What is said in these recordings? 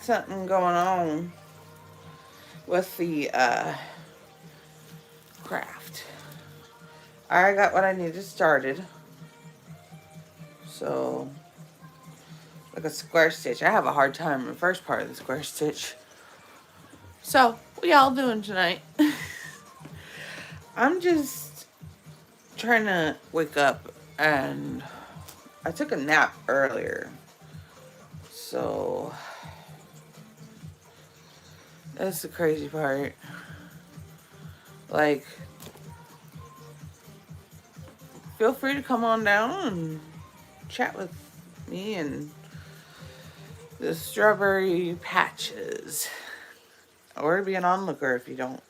Something going on with the craft. I got what I needed started. So, like a square stitch. I have a hard time in the first part of the square stitch. So, what y'all doing tonight? I'm just trying to wake up, and I took a nap earlier. So, that's the crazy part. Like, feel free to come on down and chat with me and the strawberry patches. Or be an onlooker if you don't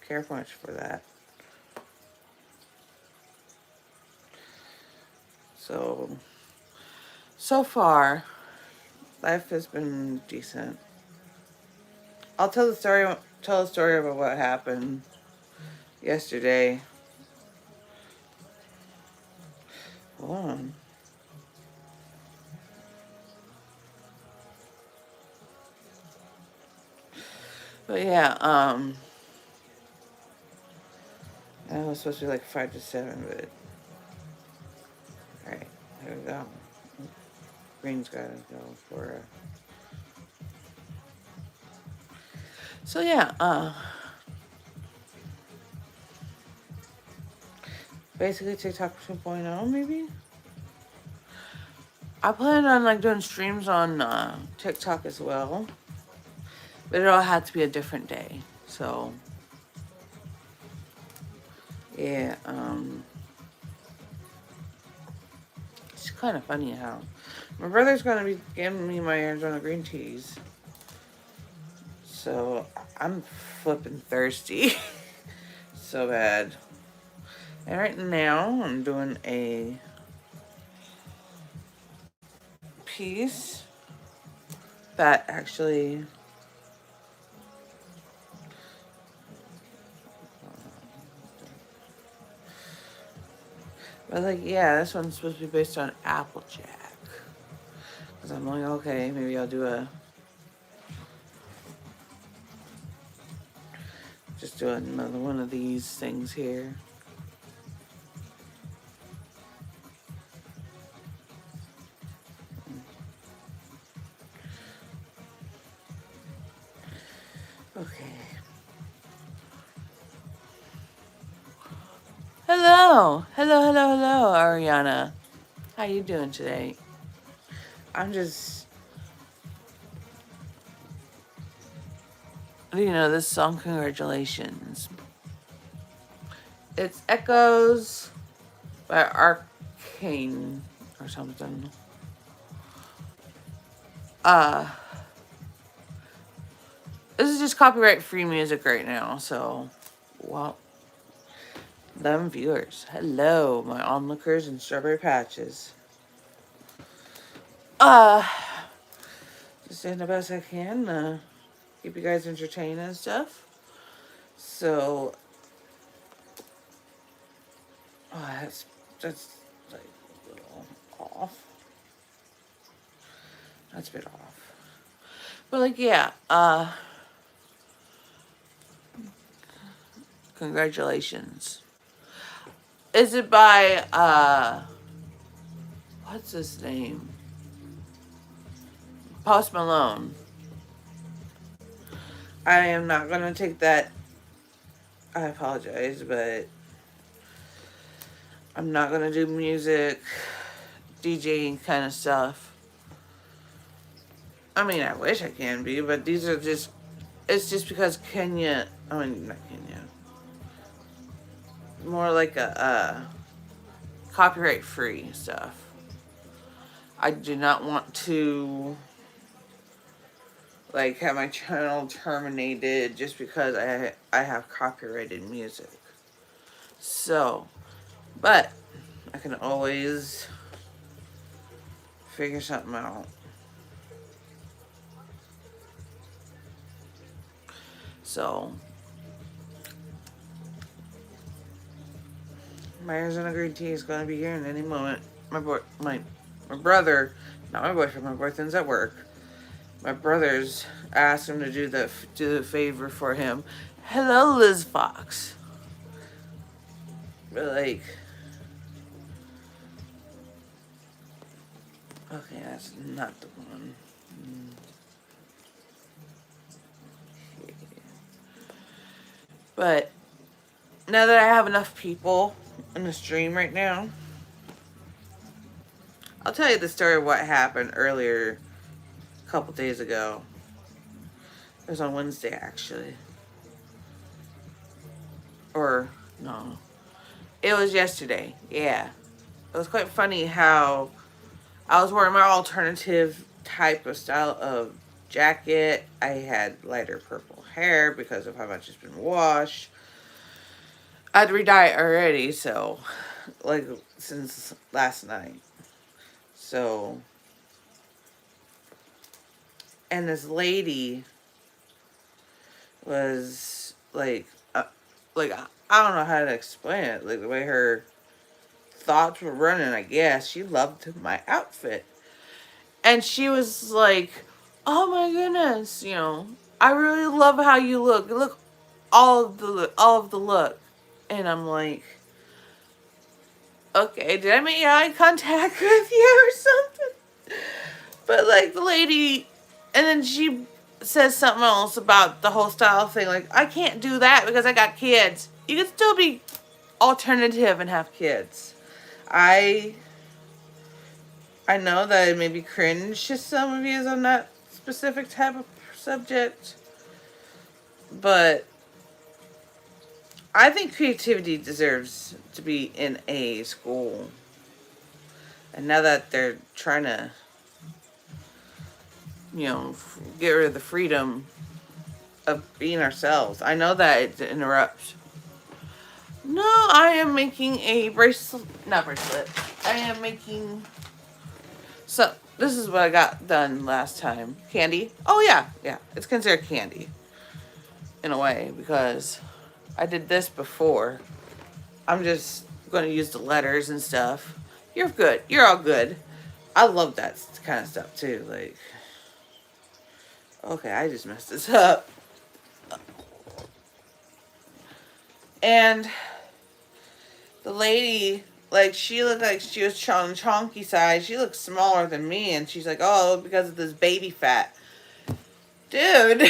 care much for that. So far, life has been decent. I'll tell the story. Tell a story about what happened yesterday. Hold on. But yeah, it was supposed to be like 5 to 7, but all right, here we go. Green's gotta go for a. So yeah, basically TikTok 2.0 maybe. I plan on like doing streams on TikTok as well, but it all had to be a different day. So yeah, it's kind of funny how my brother's gonna be giving me my Arizona green teas, so I'm flipping thirsty so bad. And right now I'm doing a piece that actually but like yeah, this one's supposed to be based on Applejack. Cause I'm like, okay, maybe I'll do just do another one of these things here. Okay. Hello, Ariana. How you doing today? I'm just, this song, Congratulations. It's Echoes by Arcane or something. Uh, this is just copyright free music right now, so, well, them viewers. Hello, my onlookers and strawberry patches. Uh, just doing the best I can, keep you guys entertained and stuff. So, that's like a little off. That's a bit off. But like, yeah, congratulations. Is it by, what's his name? Post Malone. I am not gonna take that. I apologize, but I'm not gonna do music, DJing kind of stuff. I mean, I wish I can be, but these are just, it's just because Kenya, I mean, not Kenya, more like a copyright free stuff. I do not want to like have my channel terminated just because I have copyrighted music. So, but I can always figure something out. So, my Arizona green tea is gonna be here in any moment. My brother, not my boyfriend, my boyfriend's at work. My brothers asked him to do the favor for him. Hello, Liz Fox. But like, okay, that's not the one. Okay. But now that I have enough people in the stream right now, I'll tell you the story of what happened earlier, a couple days ago. It was on Wednesday, actually. Or, no. It was yesterday, yeah. It was quite funny how I was wearing my alternative type of style of jacket. I had lighter purple hair because of how much it's been washed. I'd re-dye it already, so, like, since last night. So, and this lady was like I don't know how to explain it. Like the way her thoughts were running, I guess she loved my outfit, and she was like, "Oh my goodness, I really love how you look. Look, all of the look," and I'm like, "Okay, did I make eye contact with you or something?" But like the lady, and then she says something else about the whole style thing. Like, I can't do that because I got kids. You can still be alternative and have kids. I know that it may be cringe to some of you on that specific type of subject, but I think creativity deserves to be in a school. And now that they're trying to, get rid of the freedom of being ourselves, I know that it interrupts. No, I am making a bracelet. Not bracelet. I am making. So, this is what I got done last time. Candy. Oh, yeah. Yeah. It's considered candy. In a way. Because I did this before. I'm just going to use the letters and stuff. You're good. You're all good. I love that kind of stuff, too. Like. Okay, I just messed this up. And the lady, like, she looked like she was on chonky size. She looked smaller than me, and she's like, "Oh, because of this baby fat." Dude.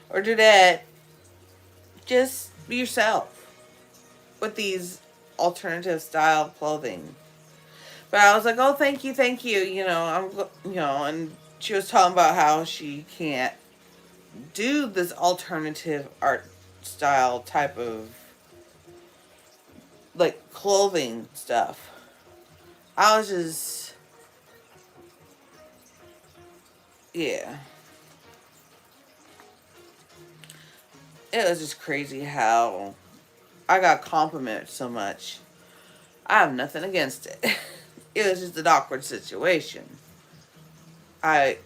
Or Dudette, just be yourself with these alternative style clothing. But I was like, "Oh, thank you, and she was talking about how she can't do this alternative art style type of like clothing stuff." I was just, yeah. It was just crazy how I got complimented so much. I have nothing against it. It was just an awkward situation. I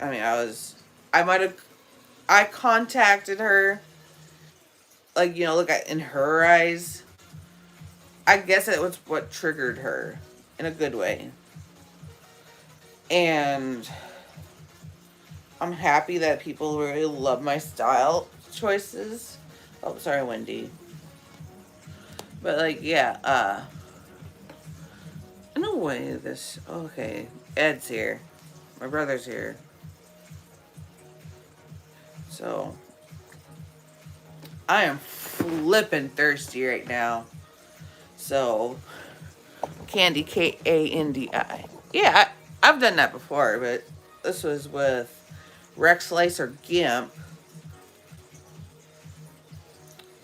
contacted her, like, look at in her eyes. I guess it was what triggered her in a good way. And I'm happy that people really love my style choices. Oh, sorry, Wendy. But like, yeah, no way this, okay, Ed's here. My brother's here. So, I am flipping thirsty right now. So, Candy, K-A-N-D-I. Yeah, I've done that before, but this was with Rex Slicer Gimp.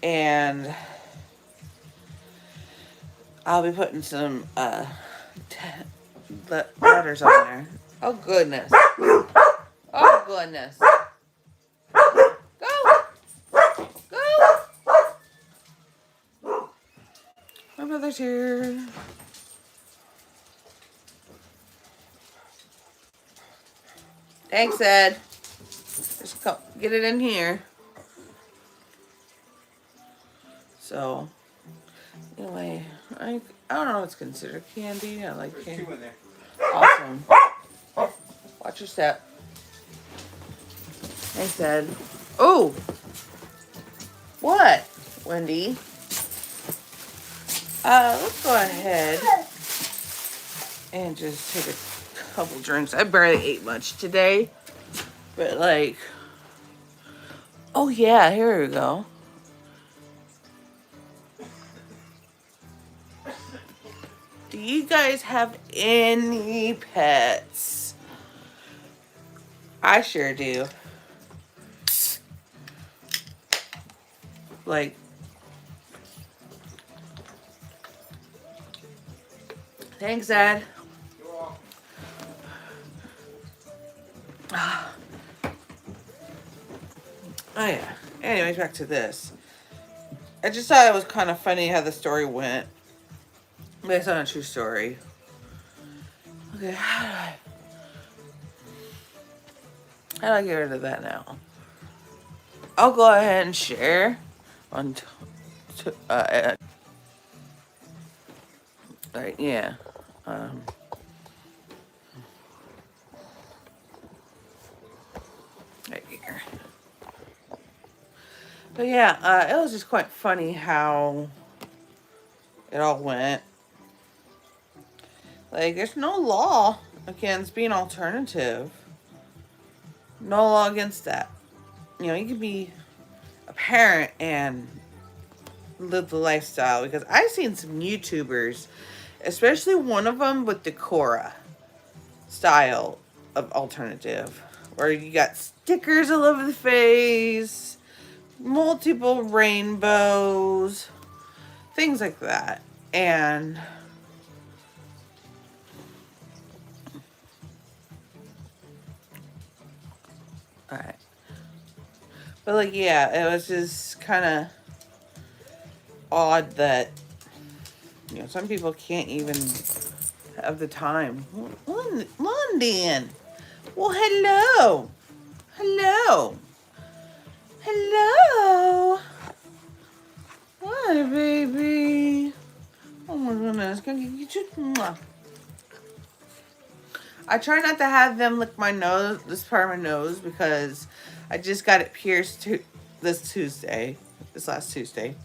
And I'll be putting some letters on there. Oh, goodness. Oh, goodness. Go! Go! My brother's here. Thanks, Ed. Just get it in here. So, anyway, I don't know what's considered candy. I like candy. Awesome. Watch your step. I said, oh, what, Wendy? Let's go ahead and just take a couple drinks. I barely ate much today, but like, oh yeah, here we go. Do you guys have any pets? I sure do. Like, thanks, Dad. Oh yeah. Anyways, back to this. I just thought it was kind of funny how the story went. Based on a true story. Okay, how do I get rid of that now? I'll go ahead and share on right, yeah. Right here. But yeah, it was just quite funny how it all went. Like, there's no law against being alternative. No law against that. You know, you could be a parent and live the lifestyle. Because I've seen some YouTubers, especially one of them with the Cora style of alternative, where you got stickers all over the face, multiple rainbows, things like that. And alright. But like, yeah, it was just kind of odd that, you know, some people can't even have the time. London. Well, hello. Hello. Hello. Hi, baby. Oh my goodness. Can I get you? Mwah. I try not to have them lick my nose, this part of my nose, because I just got it pierced this last Tuesday.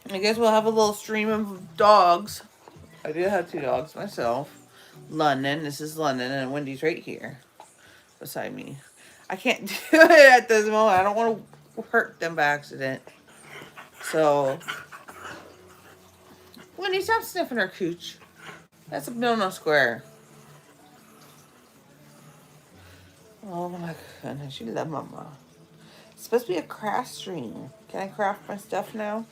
I guess we'll have a little stream of dogs. I do have 2 dogs myself. London, this is London, and Wendy's right here beside me. I can't do it at this moment. I don't want to hurt them by accident. So, Wendy, stop sniffing her cooch. That's a no square. Oh my goodness, you love mama. It's supposed to be a craft stream. Can I craft my stuff now?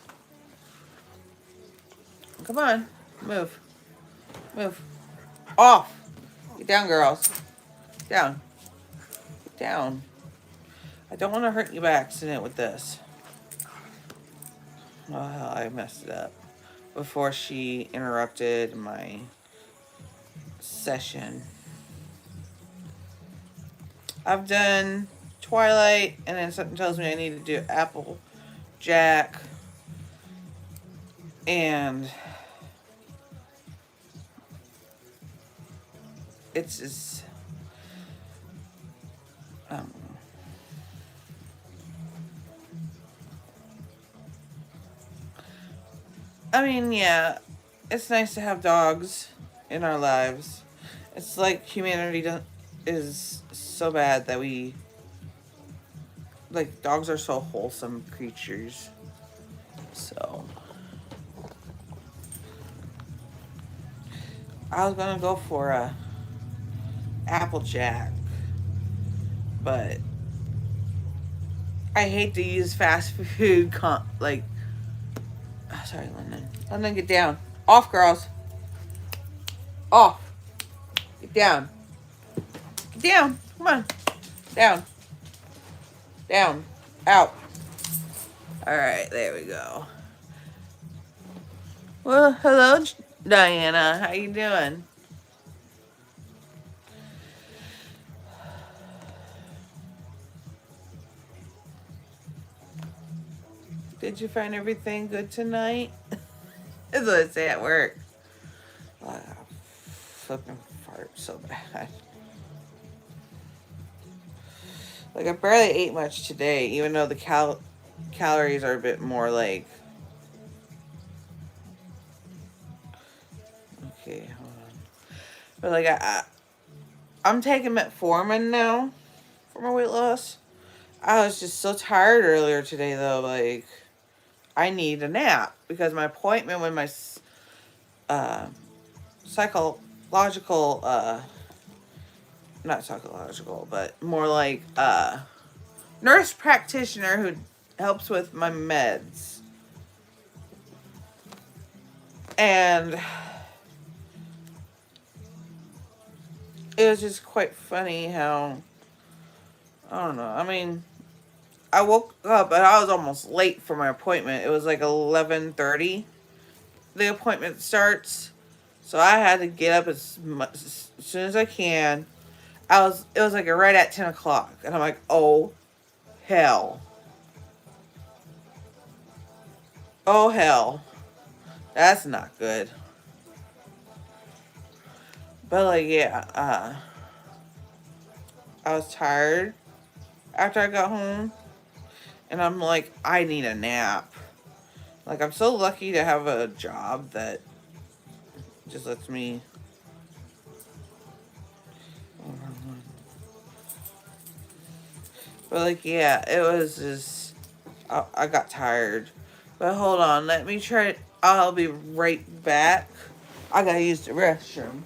Come on, move. Move. Off. Get down, girls. Down. Get down. I don't want to hurt you by accident with this. Oh, I messed it up before she interrupted my session. I've done Twilight, and then something tells me I need to do Applejack, and it's just, I mean, yeah, it's nice to have dogs in our lives. It's like humanity is so bad that we, like, dogs are so wholesome creatures. So, I was gonna go for a Applejack, but I hate to use fast food like. Oh, sorry, London. London, get down. Off, girls. Off. Get down. Get down. Come on. Down. Down. Out. All right, there we go. Well, hello, Diana. How you doing? Did you find everything good tonight? That's what I say at work. Oh, flipping fart so bad. Like, I barely ate much today, even though the calories are a bit more like... Okay, hold on. But, like, I'm taking metformin now for my weight loss. I was just so tired earlier today, though. Like, I need a nap because my appointment with my psychological, not psychological, but more like nurse practitioner who helps with my meds. And it was just quite funny how, I don't know, I mean, I woke up and I was almost late for my appointment. It was like 11:30. The appointment starts. So I had to get up as soon as I can. It was like right at 10 o'clock. And I'm like, oh, hell. Oh, hell. That's not good. But, like, yeah, I was tired after I got home. And I'm like, I need a nap. Like, I'm so lucky to have a job that just lets me... But, like, yeah, it was just... I got tired. But hold on, let me try... I'll be right back. I gotta use the restroom.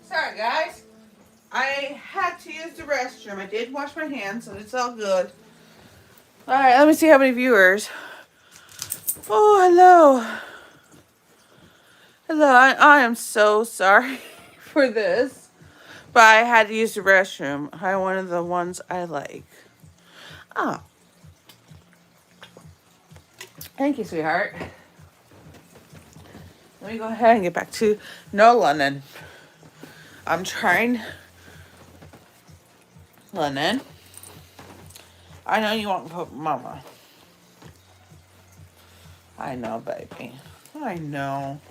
Sorry, guys. I had to use the restroom. I did wash my hands, so it's all good. Alright, let me see how many viewers. Oh, hello. Hello, I am so sorry for this. But I had to use the restroom. I wanted the ones I like. Oh. Thank you, sweetheart. Let me go ahead and get back to no London. I'm trying. London. I know you want to put mama. I know, baby. I know.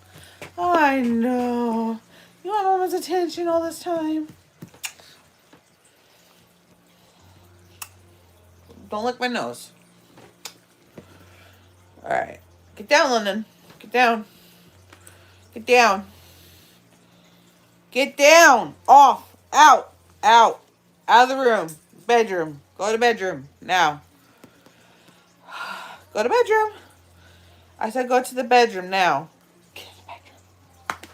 I know. You want mama's attention all this time? Don't lick my nose. Alright. Get down, London. Get down. Get down. Get down. Off. Out. Out. Out of the room. Bedroom. Go to bedroom. Now. Go to bedroom. I said go to the bedroom now. Get in the bedroom.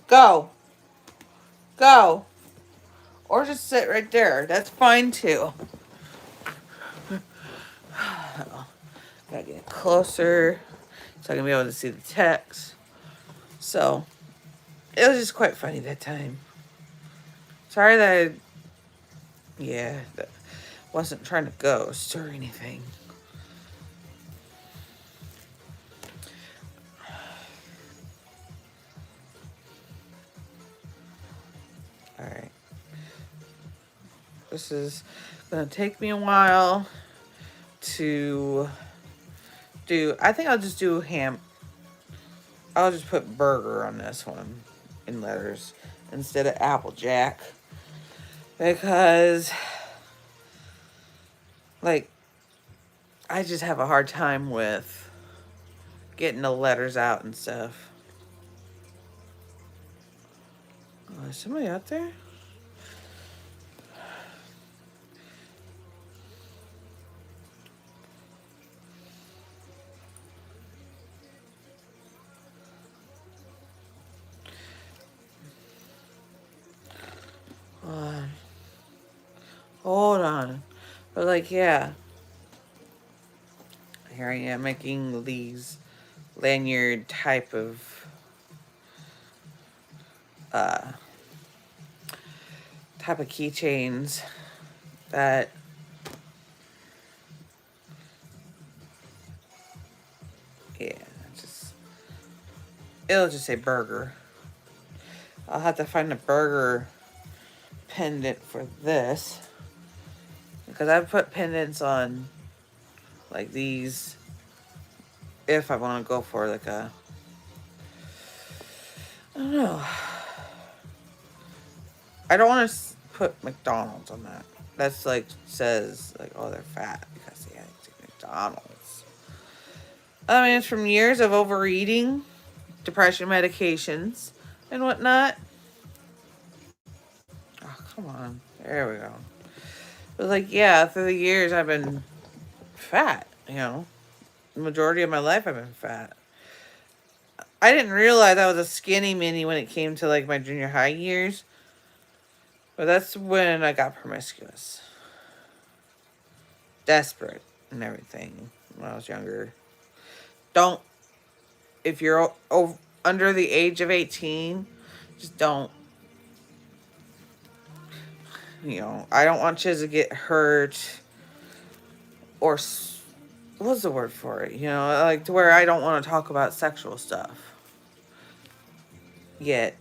Go. Go. Or just sit right there. That's fine too. Gotta get closer. so I can be able to see the text. So it was just quite funny that time. Sorry that that wasn't trying to ghost or anything. Alright. This is gonna take me a while to do. I think I'll just do ham. I'll just put burger on this one in letters instead of Applejack. Because, like, I just have a hard time with getting the letters out and stuff. Oh, is somebody out there? Hold on. But, like, yeah. Here I am making these lanyard type of keychains that it'll just say burger. I'll have to find a burger pendant for this, because I've put pendants on like these if I want to go for like a, I don't know. I don't want to put McDonald's on that. That's like says like, oh, they're fat because they had McDonald's. I mean, it's from years of overeating, depression medications, and whatnot. Oh, come on. There we go. But like, yeah, through the years I've been fat, you know. The majority of my life I've been fat. I didn't realize I was a skinny mini when it came to like my junior high years. But that's when I got promiscuous. Desperate and everything when I was younger. Don't, if you're under the age of 18, just don't. You know, I don't want you to get hurt or, what's the word for it? You know, like to where I don't want to talk about sexual stuff yet.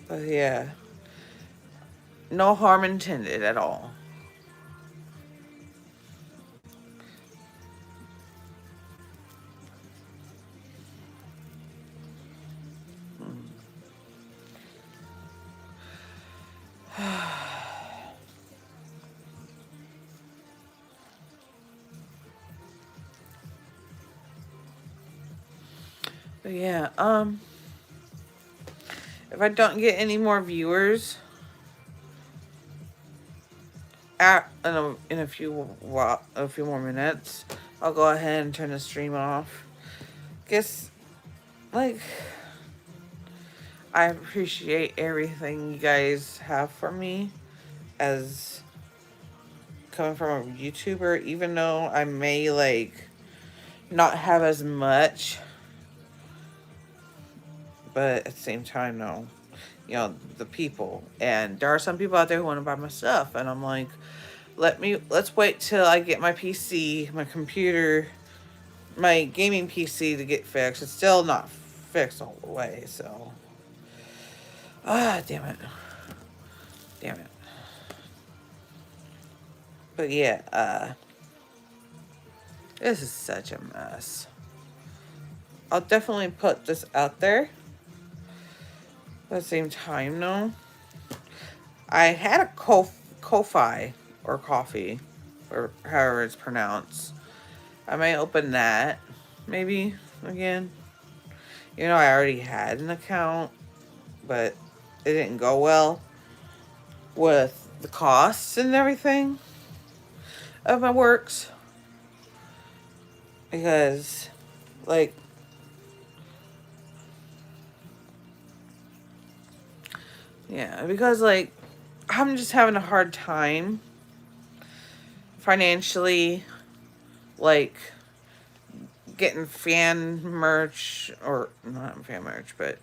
But yeah, no harm intended at all. But yeah, if I don't get any more viewers in a few more minutes, I'll go ahead and turn the stream off. Guess, like, I appreciate everything you guys have for me as coming from a YouTuber, even though I may like not have as much, but at the same time, no, you know, the people, and there are some people out there who want to buy my stuff, and I'm like, let's wait till I get my PC, my computer, my gaming PC to get fixed. It's still not fixed all the way, so damn it. But yeah, this is such a mess. I'll definitely put this out there. At the same time, though, I had a Ko-Fi or coffee, or however it's pronounced. I may open that, maybe, again. You know, I already had an account, but it didn't go well with the costs and everything of my works. Because, like, yeah, because, like, I'm just having a hard time financially, like getting fan merch, or not fan merch, but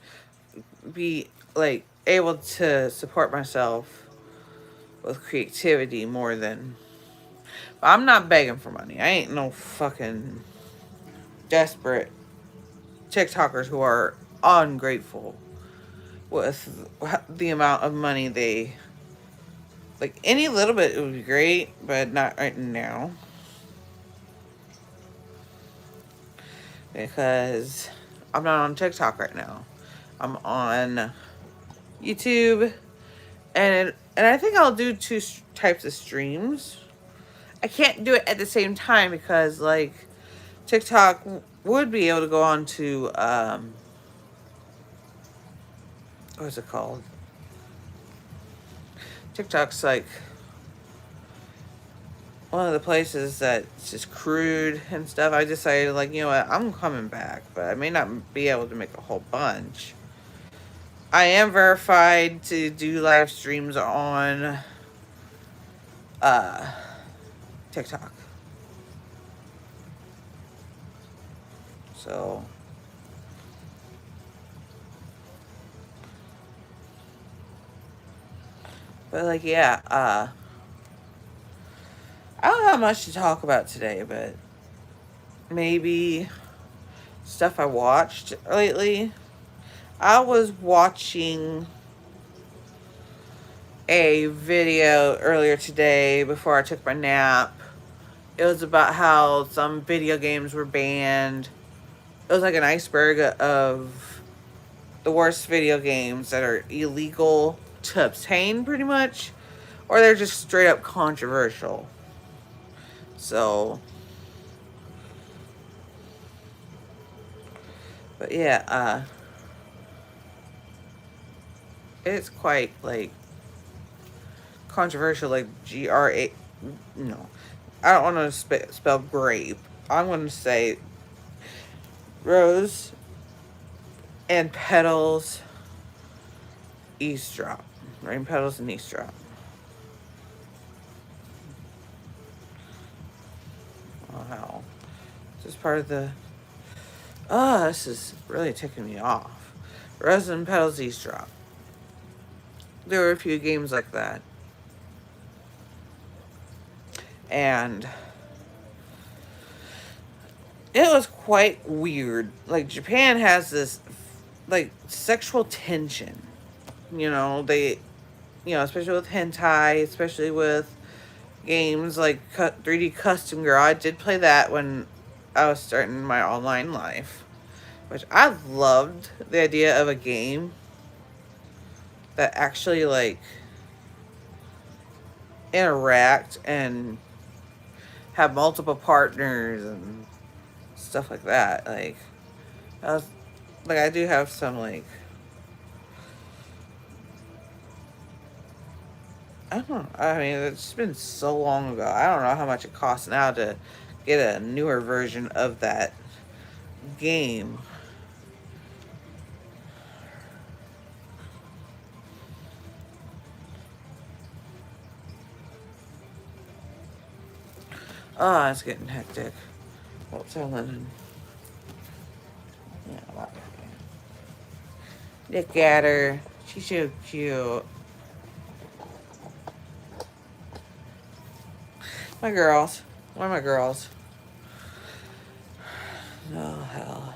be like able to support myself with creativity more than. I'm not begging for money. I ain't no fucking desperate TikTokers who are ungrateful with the amount of money they like. Any little bit would be great, but not right now, because I'm not on TikTok right now. I'm on YouTube, and I think I'll do two types of streams. I can't do it at the same time because like TikTok would be able to go on to what's it called? TikTok's like one of the places that's just crude and stuff. I decided, like, you know what, I'm coming back, but I may not be able to make a whole bunch. I am verified to do live streams on uh TikTok. So but like yeah, I don't have much to talk about today, but maybe stuff I watched lately. I was watching a video earlier today before I took my nap. It was about how some video games were banned. It was like an iceberg of the worst video games that are illegal to obtain, pretty much, or they're just straight up controversial. So, but yeah, it's quite like controversial, like GRA. No, I don't want to spell grape. I'm going to say rose and petals eavesdrop. Rain petals and eavesdrop. Wow. This is part of the. Oh, this is really ticking me off. Rose and petals eavesdrop. There were a few games like that. And it was quite weird. Like, Japan has this, like, sexual tension. You know, especially with hentai, especially with games like 3D Custom Girl. I did play that when I was starting my online life, which I loved the idea of a game that actually, like, interact and have multiple partners and stuff like that. Like, I do have some, like, I don't know. I mean, it's been so long ago. I don't know how much it costs now to get a newer version of that game. Oh, it's getting hectic. What's our linen? Yeah, a lot. Look at her. She's so cute. My girls. Where are my girls? Oh, hell.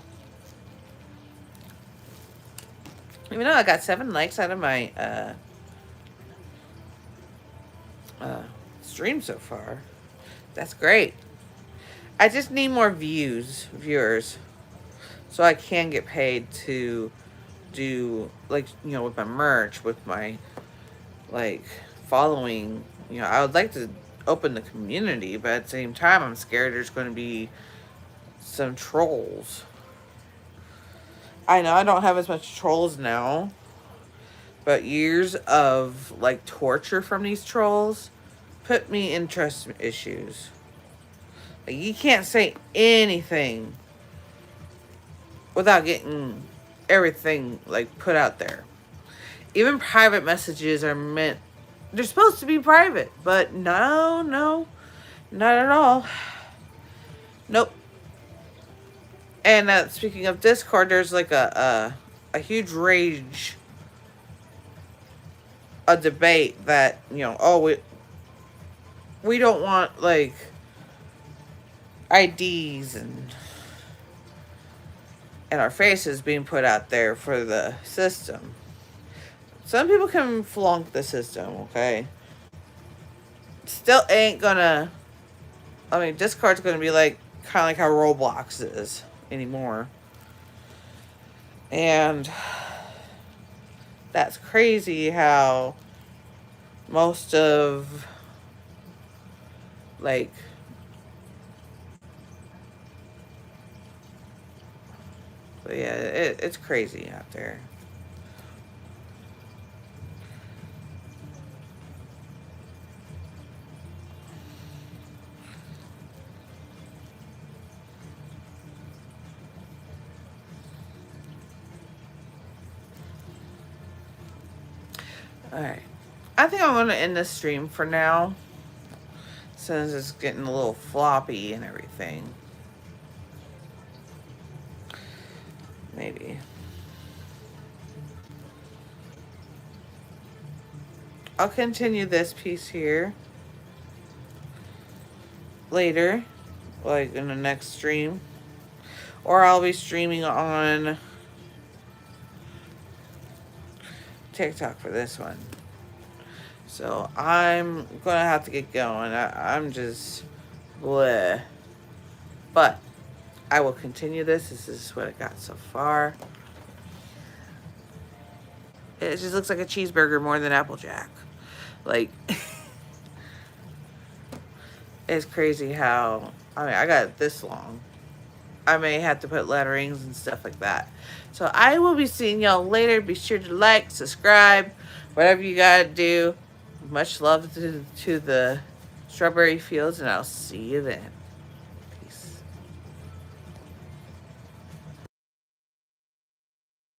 Even though I got 7 likes out of my stream so far. That's great. I just need more viewers, so I can get paid to do, like, you know, with my merch, with my, like, following. You know, I would like to open the community, but at the same time, I'm scared there's going to be some trolls. I know I don't have as much trolls now, but years of, like, torture from these trolls put me in trust issues. Like, you can't say anything without getting everything, like, put out there. Even private messages are meant, they're supposed to be private, but no. Not at all. Nope. And speaking of Discord, there's like a huge rage, a debate that, oh, we don't want like IDs and our faces being put out there for the system. Some people can flunk the system, okay? Still ain't gonna. I mean, Discord's gonna be like kind of like how Roblox is anymore. And that's crazy how most of like but yeah, it's crazy out there. Alright. I think I'm gonna end this stream for now, since it's getting a little floppy and everything. Maybe. I'll continue this piece here later, like in the next stream. Or I'll be streaming on TikTok for this one. So I'm gonna have to get going. I'm just bleh. But I will continue this. This is what I got so far. It just looks like a cheeseburger more than Applejack. Like, it's crazy how, I mean, I got it this long. I may have to put letterings and stuff like that. So I will be seeing y'all later. Be sure to like, subscribe, whatever you gotta do. Much love to the strawberry fields, and I'll see you then.